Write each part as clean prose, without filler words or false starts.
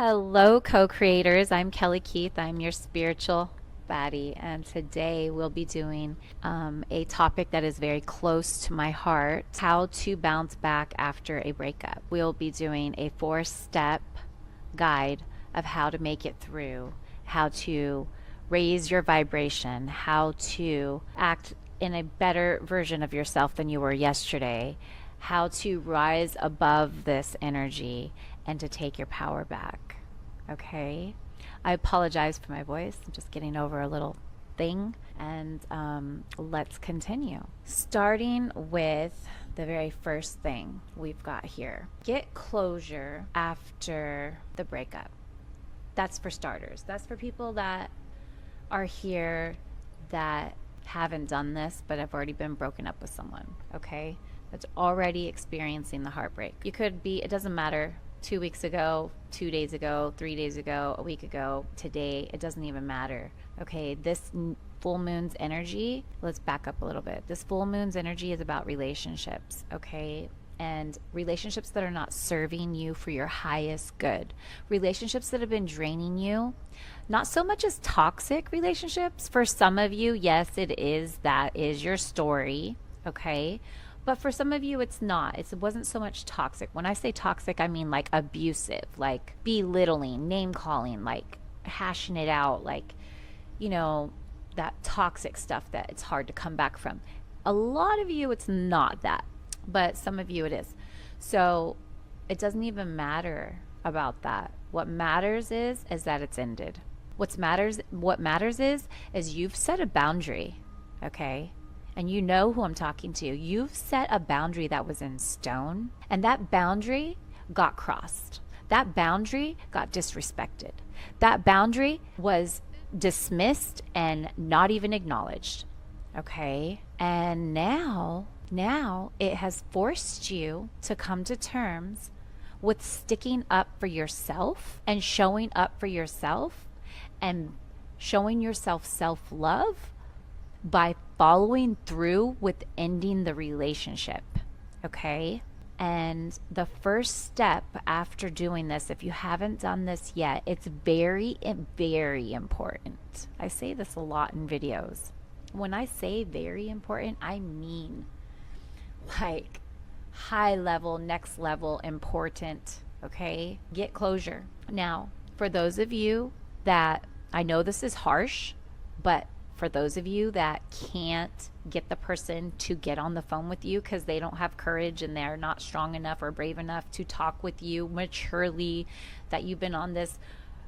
Hello, co-creators. I'm Kelly Keith. I'm your spiritual baddie, and today we'll be doing a topic that is very close to my heart: how to bounce back after a breakup. We'll be doing a 4-step guide of how to make it through, how to raise your vibration, how to act in a better version of yourself than you were yesterday, how to rise above this energy and to take your power back. Okay? I apologize for my voice. I'm just getting over a little thing. And let's continue. Starting with the very first thing we've got here: get closure after the breakup. That's for starters. That's for people that are here that haven't done this but have already been broken up with someone. Okay? That's already experiencing the heartbreak. You could be, it doesn't matter, 2 weeks ago, 2 days ago, 3 days ago, a week ago, today, it doesn't even matter. Okay, this full moon's energy, let's back up a little bit. This full moon's energy is about relationships, okay? And relationships that are not serving you for your highest good. Relationships that have been draining you. Not so much as toxic relationships. For some of you, yes, it is. That is your story, okay? But for some of you, it's not. It wasn't so much toxic. When I say toxic, I mean like abusive, like belittling, name calling, like hashing it out, like, you know, that toxic stuff that it's hard to come back from. A lot of you, it's not that, but some of you it is. So it doesn't even matter about that. What matters is that it's ended. What matters is you've set a boundary, okay? And you know who I'm talking to. You've set a boundary that was in stone, and that boundary got crossed. That boundary got disrespected. That boundary was dismissed and not even acknowledged. Okay? And now it has forced you to come to terms with sticking up for yourself and showing up for yourself and showing yourself self-love by following through with ending the relationship, okay? And the first step after doing this, if you haven't done this yet, it's very, very important. I say this a lot in videos. When I say very important, I mean like high level, next level important, okay? Get closure. Now, for those of you that, I know this is harsh, but for those of you that can't get the person to get on the phone with you because they don't have courage and they're not strong enough or brave enough to talk with you maturely, that you've been on this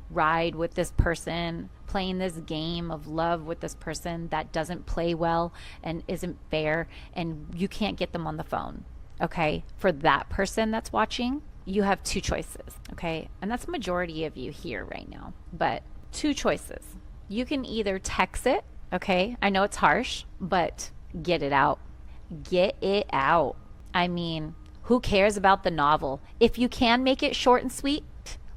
ride with this person, playing this game of love with this person that doesn't play well and isn't fair, and you can't get them on the phone, okay? For that person that's watching, you have two choices, okay? And that's the majority of you here right now, but two choices. You can either text it. Okay, I know it's harsh, but get it out. Get it out. I mean, who cares about the novel? If you can make it short and sweet,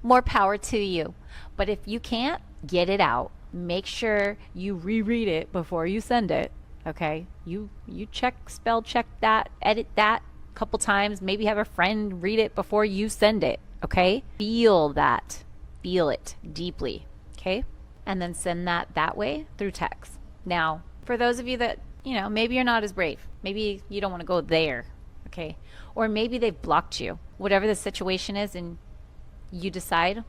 more power to you. But if you can't, get it out. Make sure you reread it before you send it. Okay, you spell check that, edit that a couple times. Maybe have a friend read it before you send it. Okay, feel that. Feel it deeply. Okay, and then send that way through text. Now, for those of you that, you know, maybe you're not as brave. Maybe you don't want to go there, okay? Or maybe they've blocked you. Whatever the situation is, and you decide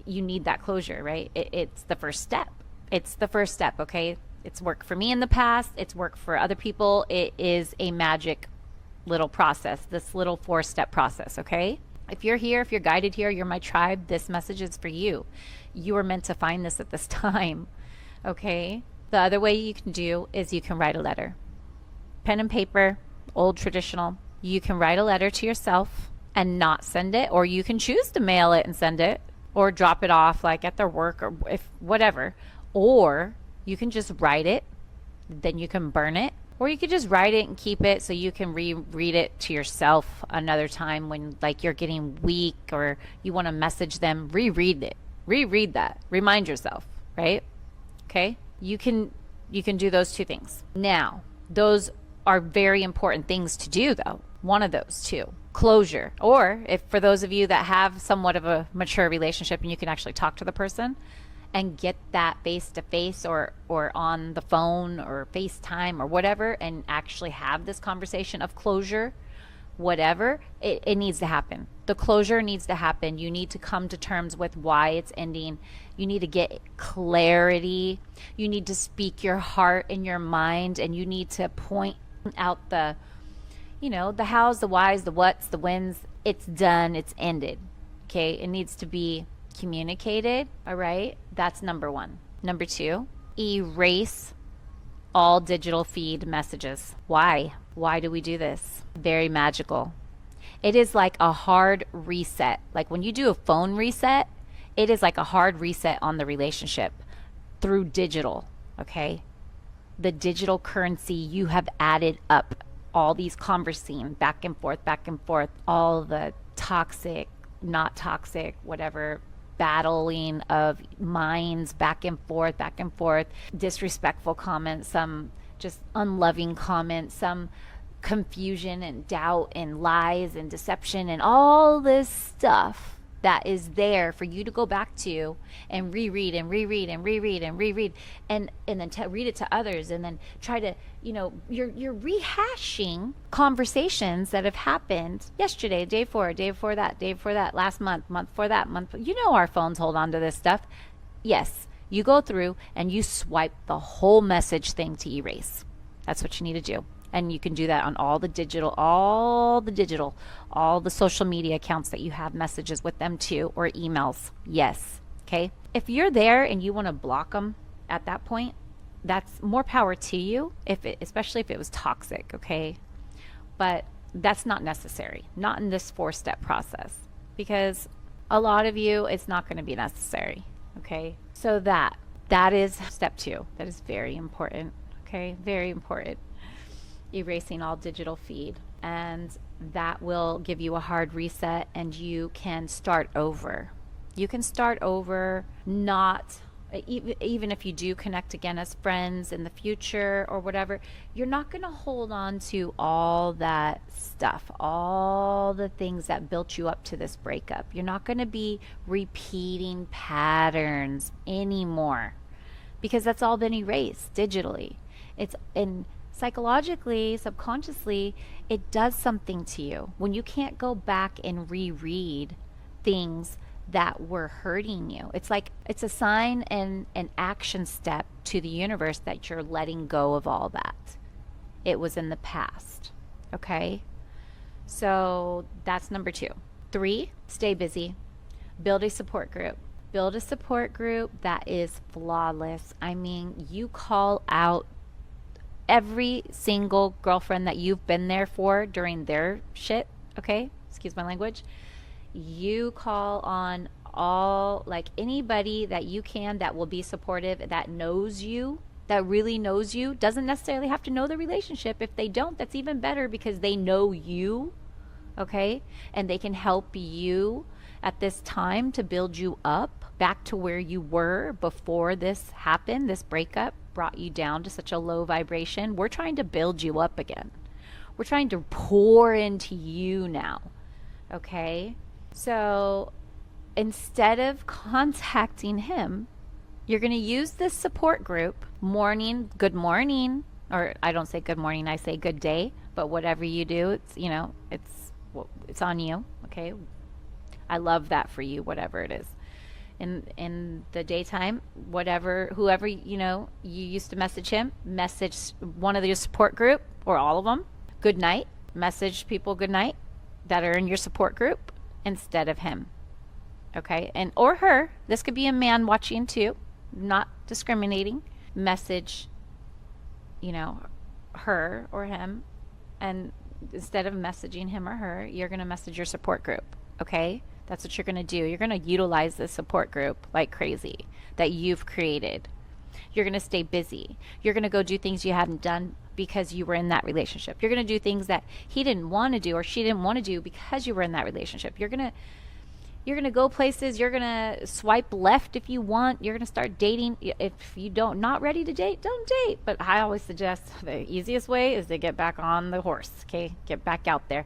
you need that closure, right? It's the first step. It's the first step, okay? It's worked for me in the past. It's worked for other people. It is a magic little process, this little 4-step process, okay? If you're here, if you're guided here, you're my tribe, this message is for you. You are meant to find this at this time, okay? The other way you can do is you can write a letter. Pen and paper, old traditional. You can write a letter to yourself and not send it, or you can choose to mail it and send it, or drop it off like at their work, or if whatever. Or you can just write it, then you can burn it, or you could just write it and keep it so you can reread it to yourself another time when like you're getting weak or you want to message them. Reread it. Reread that. Remind yourself, right? Okay? You can do those two things. Now, those are very important things to do though. One of those two. closure. Or if for those of you that have somewhat of a mature relationship and you can actually talk to the person and get that face to face or on the phone or FaceTime or whatever and actually have this conversation of closure, whatever, it needs to happen. The closure needs to happen. You need to come to terms with why it's ending. You need to get clarity. You need to speak your heart and your mind, and you need to point out the, the hows, the whys, the whats, the whens. It's done. It's ended. Okay. It needs to be communicated. All right. That's number one. Number two, erase all digital feed messages. Why? Why do we do this? Very magical. It is like a hard reset. Like when you do a phone reset, it is like a hard reset on the relationship through digital. Okay. The digital currency you have added up, all these conversing back and forth, all the toxic, not toxic, whatever, battling of minds back and forth, disrespectful comments, some just unloving comments, some confusion and doubt and lies and deception and all this stuff that is there for you to go back to and reread and reread and reread and reread and then read it to others and then try to, you're rehashing conversations that have happened yesterday, day before that, last month before that month. Our phones hold on to this stuff. Yes, you go through and you swipe the whole message thing to erase. That's what you need to do. And you can do that on all the social media accounts that you have messages with them too, or emails. Yes. Okay. If you're there and you want to block them at that point, that's more power to you, especially if it was toxic. Okay. But that's not necessary, not in this 4-step process, because a lot of you, it's not going to be necessary. Okay. So that is step 2. That is very important. Okay. Very important. Erasing all digital feed, and that will give you a hard reset and you can start over. Not even if you do connect again as friends in the future or whatever, you're not going to hold on to all that stuff, all the things that built you up to this breakup. You're not going to be repeating patterns anymore because that's all been erased digitally. It's in psychologically, subconsciously, it does something to you when you can't go back and reread things that were hurting you. It's like it's a sign and an action step to the universe that you're letting go of all that. It was in the past. Okay? So that's number 2. 3, stay busy. Build a support group. Build a support group that is flawless. I mean, you call out every single girlfriend that you've been there for during their shit, okay? Excuse my language. You call on anybody that you can that will be supportive, that knows you, that really knows you. Doesn't necessarily have to know the relationship. If they don't, that's even better because they know you, okay? And they can help you at this time to build you up back to where you were before this happened, this breakup brought you down to such a low vibration. We're trying to build you up again. We're trying to pour into you now. Okay? So instead of contacting him, you're going to use this support group. Good morning, or I don't say good morning, I say good day, but whatever you do, it's on you. Okay? I love that for you, whatever it is. In the daytime, whoever you used to message one of your support group or all of them, good night. Message people good night that are in your support group instead of him. Okay? And or her. This could be a man watching too, not discriminating. Message her or him, and instead of messaging him or her, you're going to message your support group. Okay? That's what you're going to do. You're going to utilize this support group like crazy that you've created. You're going to stay busy. You're going to go do things you hadn't done because you were in that relationship. You're going to do things that he didn't want to do or she didn't want to do because you were in that relationship. You're going to go places. You're going to swipe left if you want. You're going to start dating. If you not ready to date, don't date. But I always suggest the easiest way is to get back on the horse. Okay? Get back out there.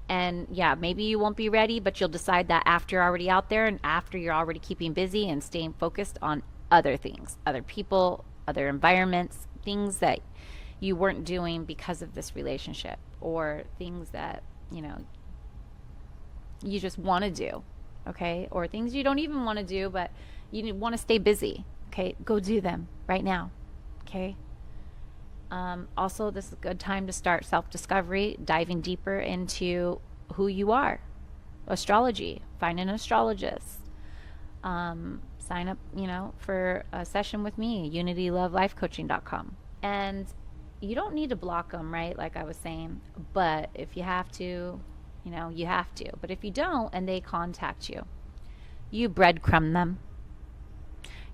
And yeah, maybe you won't be ready, but you'll decide that after you're already out there and after you're already keeping busy and staying focused on other things, other people, other environments, things that you weren't doing because of this relationship, or things that, you just want to do, okay? Or things you don't even want to do, but you want to stay busy, okay? Go do them right now, okay? Also, this is a good time to start self discovery, diving deeper into who you are. Astrology, find an astrologist. Sign up, for a session with me, unitylovelifecoaching.com. And you don't need to block them, right? Like I was saying. But if you have to, you have to. But if you don't and they contact you, you breadcrumb them.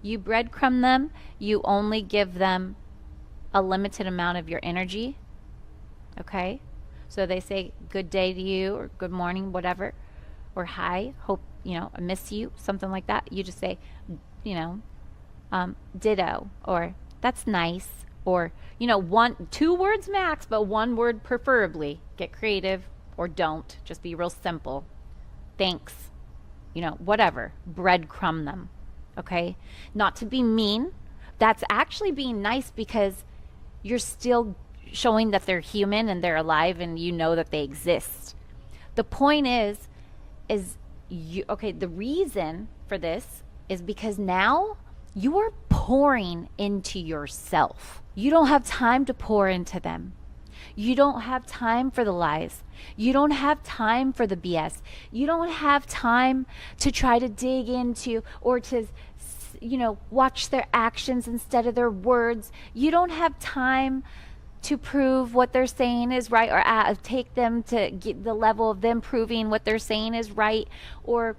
You breadcrumb them. You only give them a limited amount of your energy. Okay? So they say good day to you, or good morning, whatever, or hi, hope, I miss you, something like that. You just say, ditto, or that's nice, or, 2 words max, but 1 word preferably. Get creative, or don't. Just be real simple. Thanks. Whatever. Breadcrumb them. Okay? Not to be mean. That's actually being nice, because you're still showing that they're human and they're alive and you know that they exist. The point is the reason for this is because now you are pouring into yourself. You don't have time to pour into them. You don't have time for the lies. You don't have time for the BS. You don't have time to try to dig into, or to watch their actions instead of their words. You don't have time to prove what they're saying is right, or take them to get the level of them proving what they're saying is right, or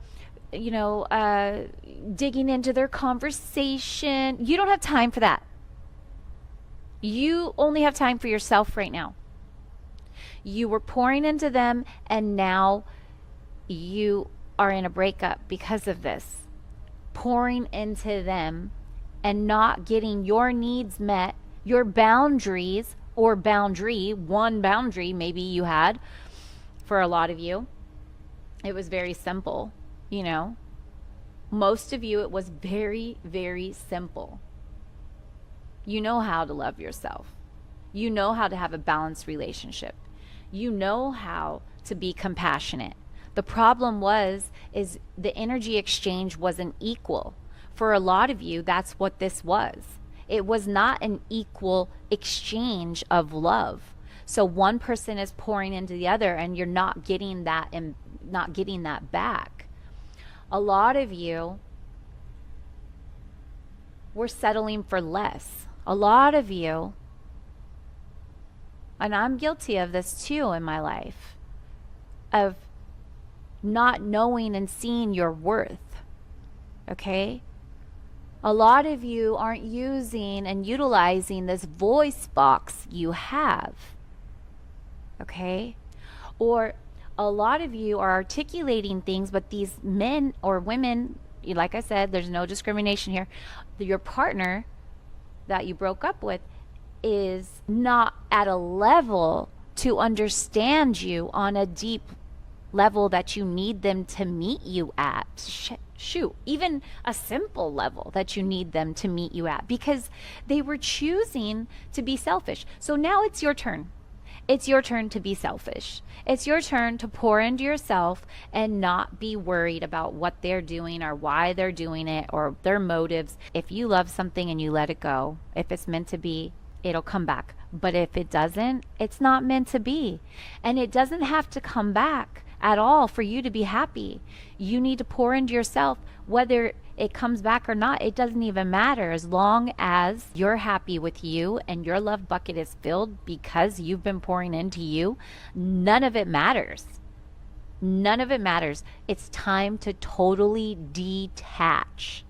digging into their conversation. You don't have time for that. You only have time for yourself right now. You were pouring into them, and now you are in a breakup because of this. Pouring into them and not getting your needs met, your boundaries, or one boundary maybe you had. For a lot of you, it was very simple. Most of you, it was very, very simple. You know how to love yourself. You know how to have a balanced relationship. You know how to be compassionate. The problem is the energy exchange wasn't equal. For a lot of you, that's what this was. It was not an equal exchange of love. So one person is pouring into the other, and you're not getting that, and not getting that back. A lot of you were settling for less. A lot of you, and I'm guilty of this too in my life, of not knowing and seeing your worth. Okay? A lot of you aren't using and utilizing this voice box you have. Okay? Or a lot of you are articulating things, but these men or women, like I said, there's no discrimination here. Your partner that you broke up with is not at a level to understand you on a deep level that you need them to meet you at. Shoot, even a simple level that you need them to meet you at, because they were choosing to be selfish. So now it's your turn. It's your turn to be selfish. It's your turn to pour into yourself and not be worried about what they're doing or why they're doing it or their motives. If you love something and you let it go, if it's meant to be, it'll come back. But if it doesn't, it's not meant to be. And it doesn't have to come back at all for you to be happy. You need to pour into yourself. Whether it comes back or not, it doesn't even matter, as long as you're happy with you and your love bucket is filled because you've been pouring into you. None of it matters. None of it matters. It's time to totally detach.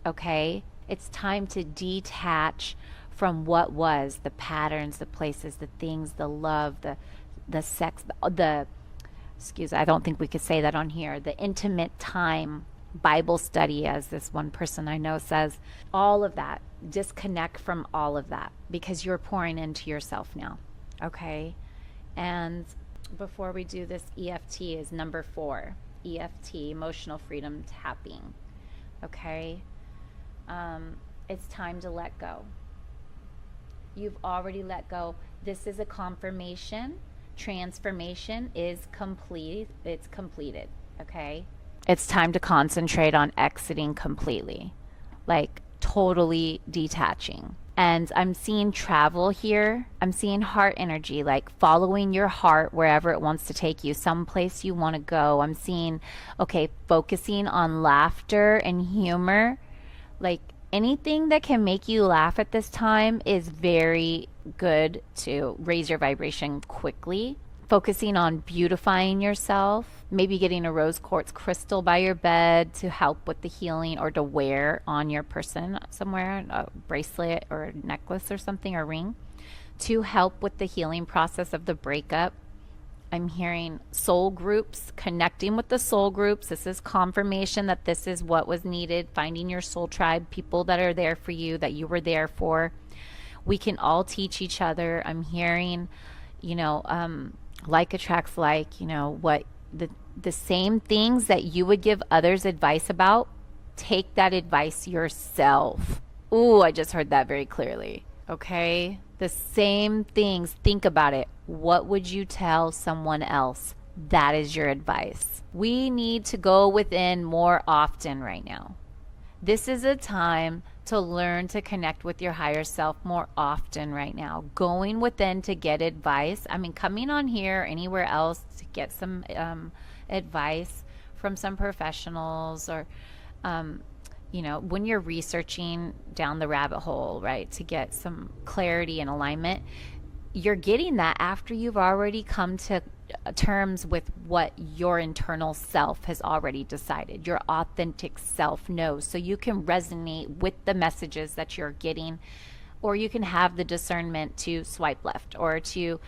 Okay? It's time to detach from what was, the patterns, the places, the things, the love, the sex, I don't think we could say that on here, the intimate time, Bible study, as this one person I know says. All of that. Disconnect from all of that, because you're pouring into yourself now. Okay? And before we do this EFT is number 4, EFT, emotional freedom tapping. Okay. It's time to let go. You've already let go. This is a confirmation. Transformation is complete. It's completed. Okay. It's time to concentrate on exiting completely, like totally detaching. And I'm seeing travel here. I'm seeing heart energy, like following your heart wherever it wants to take you, someplace you want to go. I'm seeing, okay, focusing on laughter and humor. Like anything that can make you laugh at this time is very good to raise your vibration quickly. Focusing on beautifying yourself, maybe getting a rose quartz crystal by your bed to help with the healing, or to wear on your person somewhere, a bracelet or a necklace or something, or ring, to help with the healing process of the breakup. I'm hearing soul groups, connecting with the soul groups. This is confirmation that this is what was needed. Finding your soul tribe, people that are there for you, that you were there for. We can all teach each other. I'm hearing, you know, like attracts like, what the same things that you would give others advice about, take that advice yourself. Ooh, I just heard that very clearly. Okay? The same things, think about it. What would you tell someone else? That is your advice. We need to go within more often right now. This is a time to learn to connect with your higher self more often right now. Going within to get advice. I mean, coming on here or anywhere else to get some advice from some professionals, or, when you're researching down the rabbit hole, right, to get some clarity and alignment, you're getting that after you've already come to terms with what your internal self has already decided. Your authentic self knows. So you can resonate with the messages that you're getting, or you can have the discernment to swipe left, or to,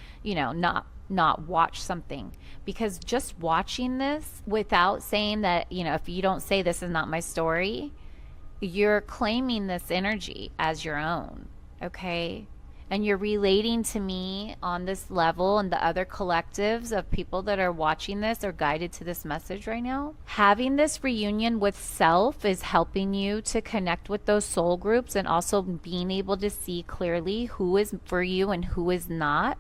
not watch something. Because just watching this without saying that, if you don't say this is not my story, you're claiming this energy as your own. Okay? And you're relating to me on this level, and the other collectives of people that are watching this are guided to this message right now. Having this reunion with self is helping you to connect with those soul groups, and also being able to see clearly who is for you and who is not.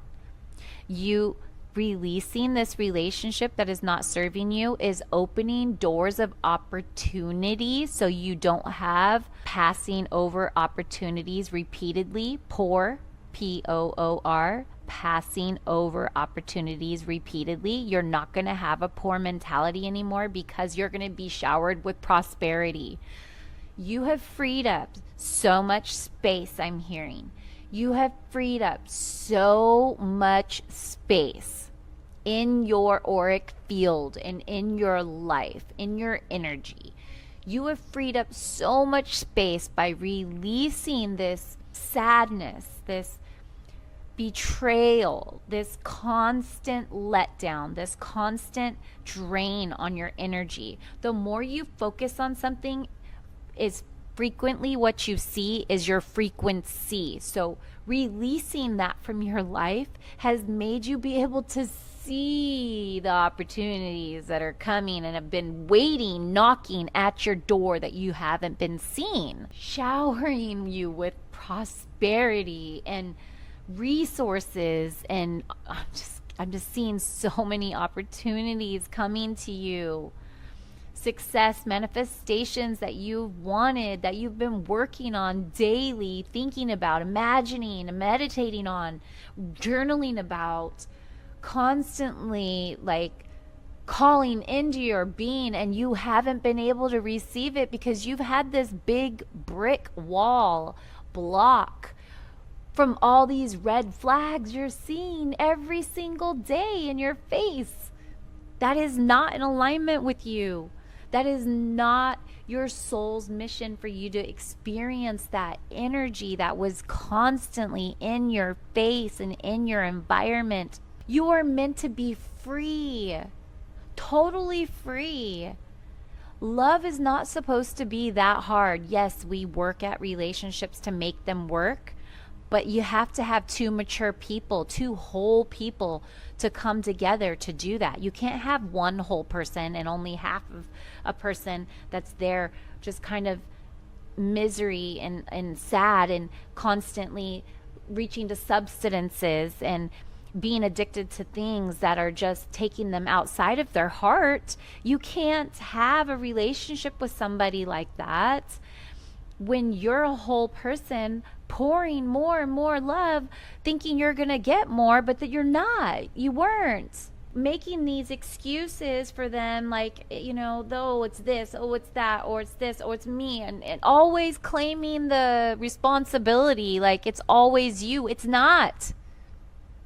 You releasing this relationship that is not serving you is opening doors of opportunity, so you don't have passing over opportunities repeatedly. Poor, passing over opportunities repeatedly. You're not going to have a poor mentality anymore, because you're going to be showered with prosperity. You have freed up so much space, I'm hearing. You have freed up so much space in your auric field and in your life, in your energy. You have freed up so much space by releasing this sadness, this betrayal, this constant letdown, this constant drain on your energy. The more you focus on something, is frequently what you see is your frequency. So releasing that from your life has made you be able to see the opportunities that are coming and have been waiting, knocking at your door, that you haven't been seeing, showering you with prosperity and resources. And I'm just seeing so many opportunities coming to you. Success manifestations that you've wanted, that you've been working on daily, thinking about, imagining, meditating on, journaling about, constantly like calling into your being, and you haven't been able to receive it because you've had this big brick wall block from all these red flags you're seeing every single day in your face. That is not in alignment with you. That is not your soul's mission for you to experience that energy that was constantly in your face and in your environment. You are meant to be free, totally free. Love is not supposed to be that hard. Yes, we work at relationships to make them work, But you have to have two mature people, two whole people to come together to do that. You can't have one whole person and only half of a person that's there just kind of misery and sad and constantly reaching to substances and being addicted to things that are just taking them outside of their heart. You can't have a relationship with somebody like that when you're a whole person pouring more and more love, thinking you're going to get more, but that you're not. You weren't. Making these excuses for them, like, though it's this, oh, it's that, or it's this, or it's me, and always claiming the responsibility like it's always you. It's not.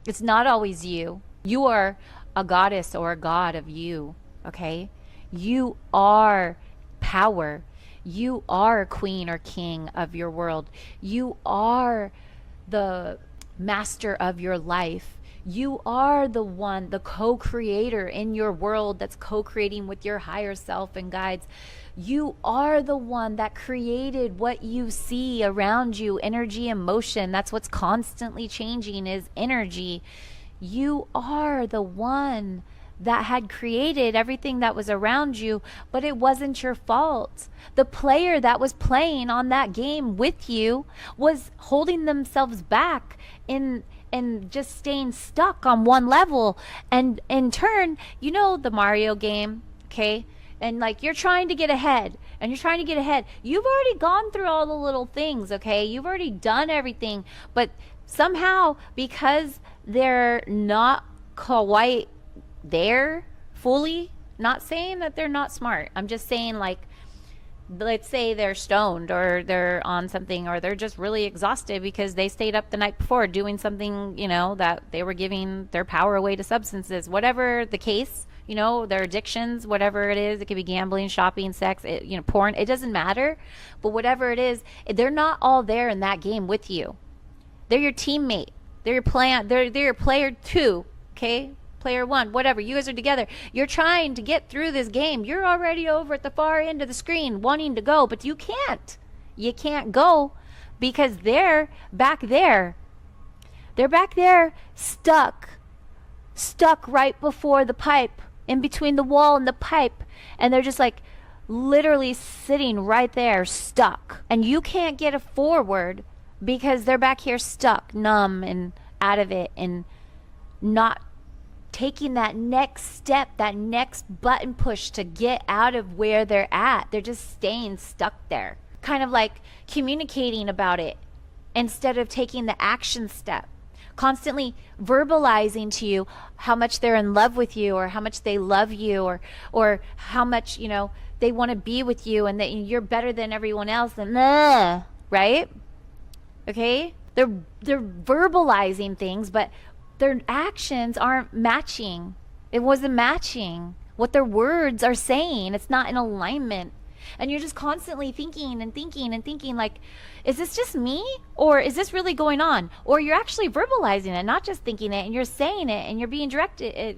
It's not always you. You are a goddess or a god of you, okay? You are power. You are a queen or king of your world. You are the master of your life. You are the one, the co-creator in your world that's co-creating with your higher self and guides. You are the one that created what you see around you, energy and motion. That's what's constantly changing is energy. You are the one that had created everything that was around you, but it wasn't your fault. The player that was playing on that game with you was holding themselves back in and just staying stuck on one level. And in turn, the Mario game, okay? And like you're trying to get ahead and you're trying to get ahead. You've already gone through all the little things, okay? You've already done everything, but somehow because they're not quite there fully, not saying that they're not smart. I'm just saying, like, let's say they're stoned or they're on something or they're just really exhausted because they stayed up the night before doing something, that they were giving their power away to substances, whatever the case, their addictions, whatever it is. It could be gambling, shopping, sex, porn. It doesn't matter. But whatever it is, they're not all there in that game with you. They're your teammate. They're your player 2, okay? Player 1, whatever. You guys are together. You're trying to get through this game. You're already over at the far end of the screen wanting to go, but you can't. You can't go because they're back there. They're back there stuck right before the pipe, in between the wall and the pipe, and they're just like literally sitting right there stuck. And you can't get a forward because they're back here stuck, numb and out of it and not taking that next step, that next button push to get out of where they're at. They're just staying stuck there, kind of like communicating about it instead of taking the action step, constantly verbalizing to you how much they're in love with you or how much they love you or how much they want to be with you and that you're better than everyone else, and right? Okay, they're verbalizing things, but their actions aren't matching. It wasn't matching what their words are saying. It's not in alignment. And you're just constantly thinking and thinking and thinking, like, is this just me? Or is this really going on? Or you're actually verbalizing it, not just thinking it, and you're saying it, and you're being directed,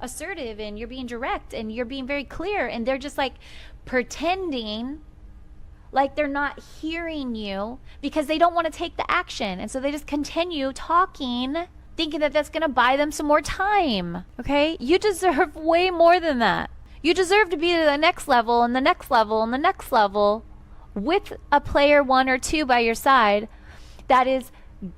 assertive, and you're being direct, and you're being very clear. And they're just like pretending like they're not hearing you because they don't want to take the action. And so they just continue talking, thinking that that's going to buy them some more time. Okay? You deserve way more than that. You deserve to be to the next level and the next level and the next level with a player 1 or 2 by your side that is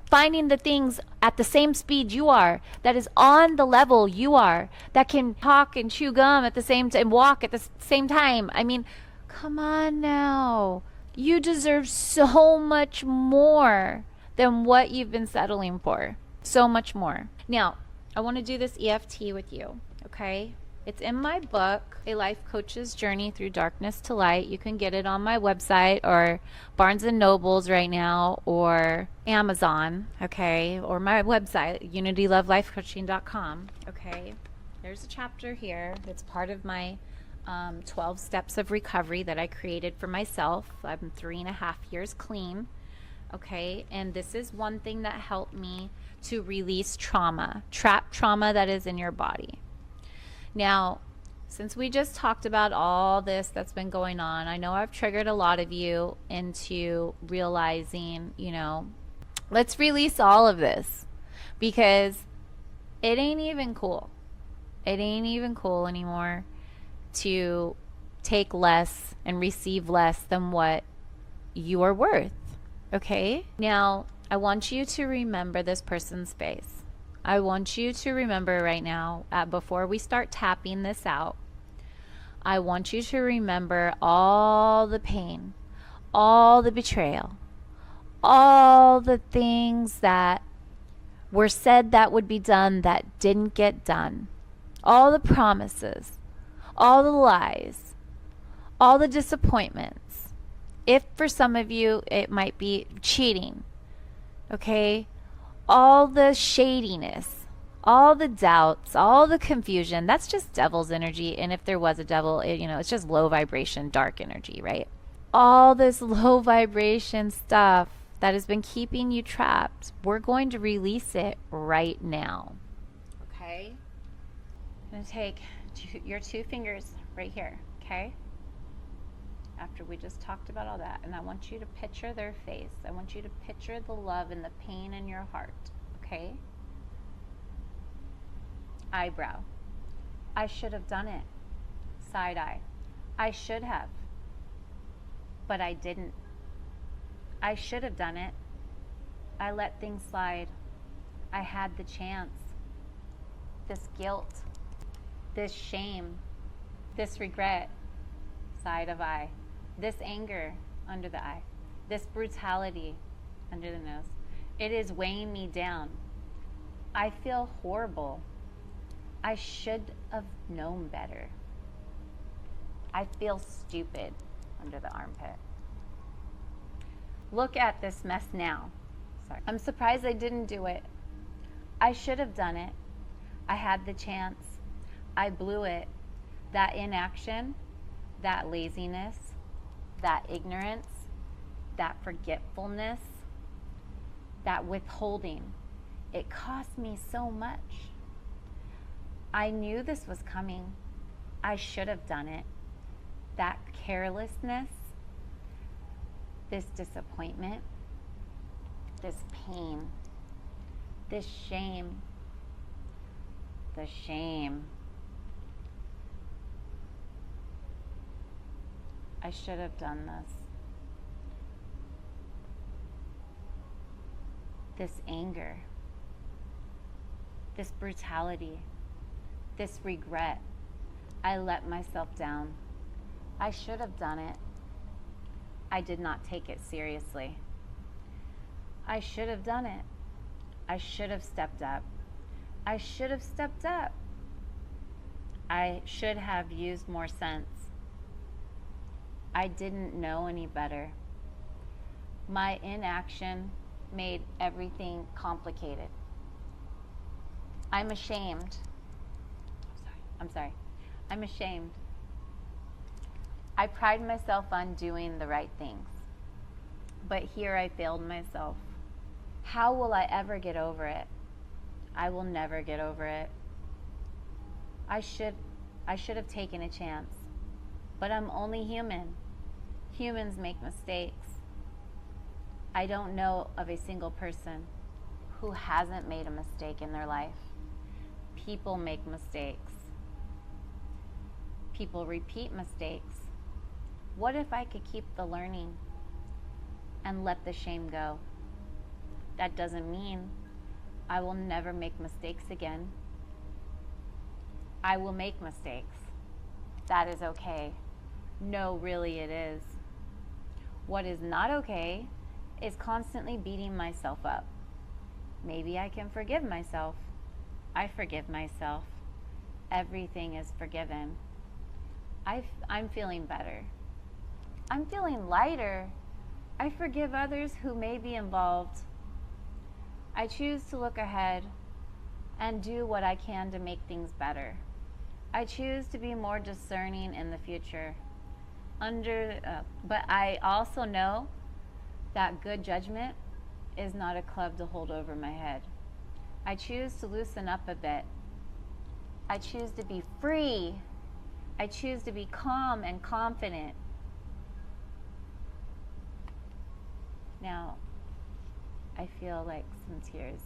finding the things at the same speed you are, that is on the level you are, that can talk and chew gum at the same time, walk at the same time. I mean, come on now. You deserve so much more than what you've been settling for. So much more. Now, I want to do this EFT with you, okay? It's in my book, A Life Coach's Journey Through Darkness to Light. You can get it on my website or Barnes & Nobles right now or Amazon, okay? Or my website, unitylovelifecoaching.com, okay? There's a chapter here that's part of my 12 steps of recovery that I created for myself. I'm 3.5 years clean, okay? And this is one thing that helped me to release trauma, trapped trauma that is in your body. Now, since we just talked about all this that's been going on, I know I've triggered a lot of you into realizing, Let's release all of this because it ain't even cool. It ain't even cool anymore to take less and receive less than what you are worth. Okay? Now, I want you to remember this person's face. I want you to remember right now, before we start tapping this out, I want you to remember all the pain, all the betrayal, all the things that were said that would be done that didn't get done, all the promises, all the lies, all the disappointments. If for some of you it might be cheating, okay? All the shadiness, all the doubts, all the confusion, that's just devil's energy. And if there was a devil, it's just low vibration, dark energy, right? All this low vibration stuff that has been keeping you trapped, we're going to release it right now. Okay? I'm going to take your two fingers right here, okay? After we just talked about all that, and I want you to picture their face. I want you to picture the love and the pain in your heart, okay? Eyebrow. I should have done it. Side eye. I should have, but I didn't. I should have done it. I let things slide. I had the chance. This guilt, this shame, this regret, side of eye, this anger under the eye, this brutality under the nose. It is weighing me down. I feel horrible. I should have known better. I feel stupid under the armpit. Look at this mess now. Sorry. I'm surprised I didn't do it. I should have done it. I had the chance. I blew it. That inaction, that laziness, that ignorance, that forgetfulness, that withholding, it cost me so much. I knew this was coming. I should have done it. That carelessness, this disappointment, this pain, this shame, the shame. I should have done this. This anger, this brutality, this regret. I let myself down. I should have done it. I did not take it seriously. I should have done it. I should have stepped up. I should have stepped up. I should have used more sense. I didn't know any better. My inaction made everything complicated. I'm ashamed. I'm sorry. I'm ashamed. I pride myself on doing the right things. But here I failed myself. How will I ever get over it? I will never get over it. I should have taken a chance. But I'm only human. Humans make mistakes. I don't know of a single person who hasn't made a mistake in their life. People make mistakes. People repeat mistakes. What if I could keep the learning and let the shame go? That doesn't mean I will never make mistakes again. I will make mistakes. That is okay. No, really it is. What is not okay is constantly beating myself up. Maybe I can forgive myself. I forgive myself. Everything is forgiven. I'm feeling better. I'm feeling lighter. I forgive others who may be involved. I choose to look ahead and do what I can to make things better. I choose to be more discerning in the future. But I also know that good judgment is not a club to hold over my head. I choose to loosen up a bit. I choose to be free. I choose to be calm and confident. Now, I feel like some tears.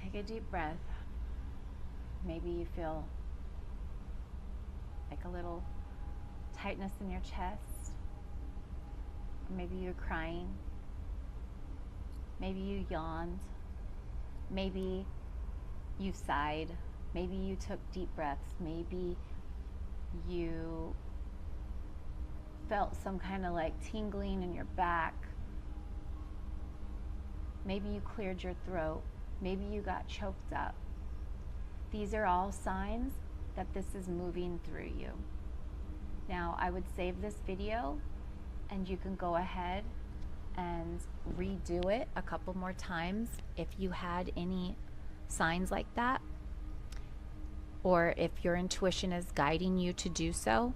Take a deep breath. Maybe you feel like a little tightness in your chest. Or maybe you're crying. Maybe you yawned. Maybe you sighed. Maybe you took deep breaths. Maybe you felt some kind of like tingling in your back. Maybe you cleared your throat. Maybe you got choked up. These are all signs that this is moving through you. Now, I would save this video and you can go ahead and redo it a couple more times if you had any signs like that, or if your intuition is guiding you to do so.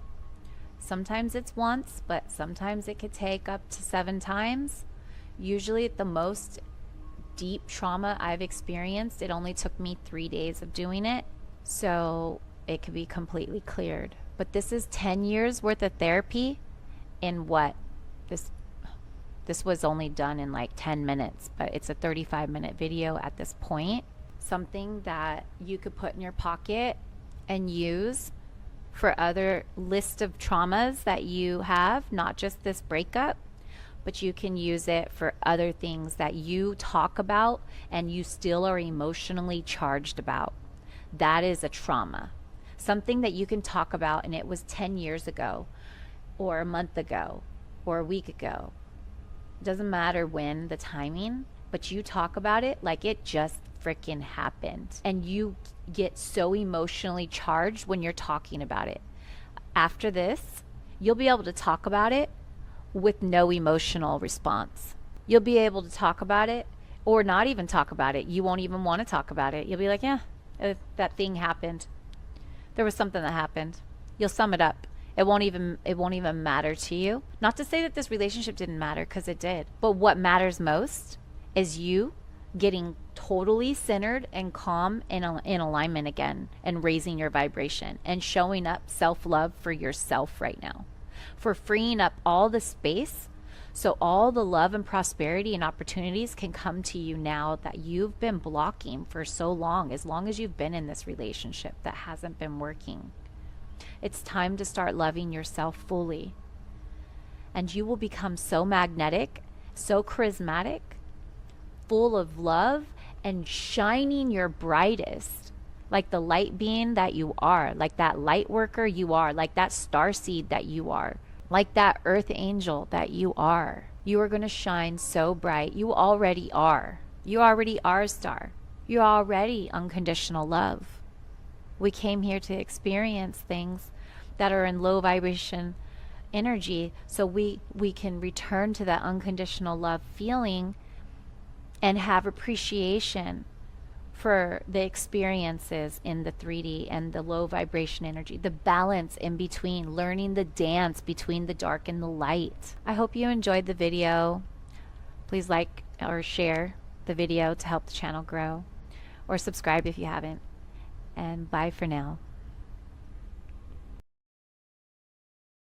Sometimes it's once, but sometimes it could take up to 7 times. Usually at the most deep trauma I've experienced, it only took me 3 days of doing it, so it could be completely cleared. But this is 10 years worth of therapy in what? This was only done in like 10 minutes, but it's a 35-minute video at this point. Something that you could put in your pocket and use for other list of traumas that you have, not just this breakup, but you can use it for other things that you talk about and you still are emotionally charged about. That is a trauma. Something that you can talk about and it was 10 years ago or a month ago or a week ago. Doesn't matter when, the timing, but you talk about it like it just freaking happened. And you get so emotionally charged when you're talking about it. After this, you'll be able to talk about it with no emotional response. You'll be able to talk about it or not even talk about it. You won't even want to talk about it. You'll be like, yeah, that thing happened. There was something that happened. You'll sum it up. It won't even matter to you. Not to say that this relationship didn't matter, because it did. But what matters most is you getting totally centered and calm and in alignment again, and raising your vibration and showing up self-love for yourself right now. For freeing up all the space so all the love and prosperity and opportunities can come to you now that you've been blocking for so long, as long as you've been in this relationship that hasn't been working. It's time to start loving yourself fully. And you will become so magnetic, so charismatic, full of love, and shining your brightest, like the light being that you are, like that light worker you are, like that star seed that you are, like that earth angel that you are. You are going to shine so bright. You already are. You already are a star. You're already unconditional love. We came here to experience things that are in low vibration energy so we can return to that unconditional love feeling and have appreciation for the experiences in the 3D and the low vibration energy, the balance in between, learning the dance between the dark and the light. I hope you enjoyed the video. Please like or share the video to help the channel grow, or subscribe if you haven't. And bye for now.